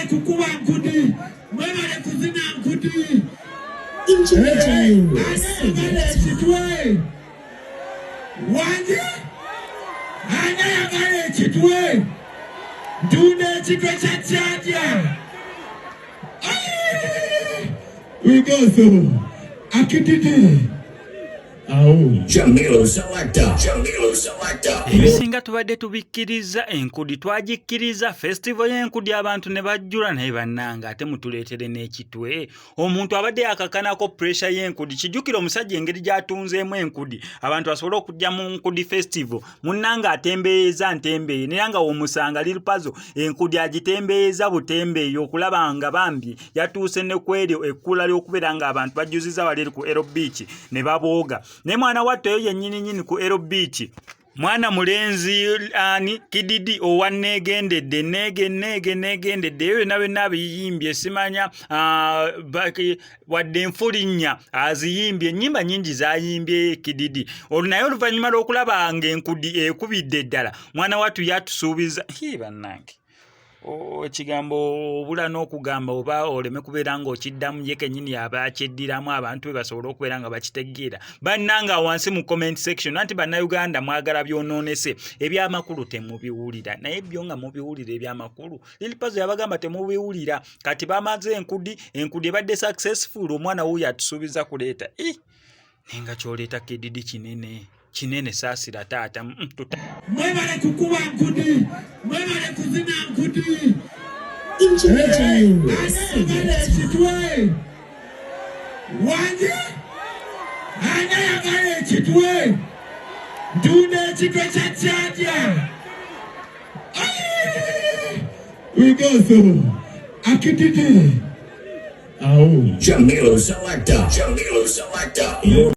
kukuba nkudi, mwebale kuzina nkudi. Ekitwe wange anayagala ekitwe ntunda ekitwe kya Kyadya. Wigoso akititi Jamilu Selector. Ebisinga tubadde tubikkiriza enkudi twagikkiriza festival y'enkudi abantu ne bajjula naye bannanga ate mutuleetere n'ekitwe. Omuntu abadde akakanako pressure y'enkudi kijjukira omusajja engeri gy'atunzeemu enkudi abantu basobole okujja mu nkudi festival munnanga atembeeza ntembeeye naye nga omusanga lirupazo enkudi agitembeeza butembeeyo okulaba nga bambi yatuuse ne kweryo ekkula ly'okubeera nga abantu bajjuziza wali ku Ero Beach ne babooga. Ne mwana watto yennyini ku Ero Beach mwana mulenzi ani kididi owa negendedde negendedde eyo nawe nabiyimbye simanya wadde enfulinnya aziyimbye ennyimba nyingi zayimbye kididi naye oluvannyuma lw'okulaba nga enkudi ekubidde ddala mwana wattu yatusuubiza bannange ekigambo obula n'okugamba oba oleme kubeera ng'okiddamu ye kennyini aba akyeddiramu abantu be basobole okubeera nga bakitegeera. Bannanga wansi mu comment section anti bannayuganda mwagala byonoonese ebyamakulu temubiwulira naye byo nga mubiwulira ebyamakulu Lilipazo yabagamba temubiwulira kati bamaze enkudi ebadde successful omwana wuyo atusuubiza kuleeta nenga kyoleeta kedidi kinene saasira taata mwebale kukuba nkudi mwebale kuzina nkudi ekitwe wange anayagala ekitwe ntunda ekitwe kya Kyadya. Wigoso akititi Jamilu Selector.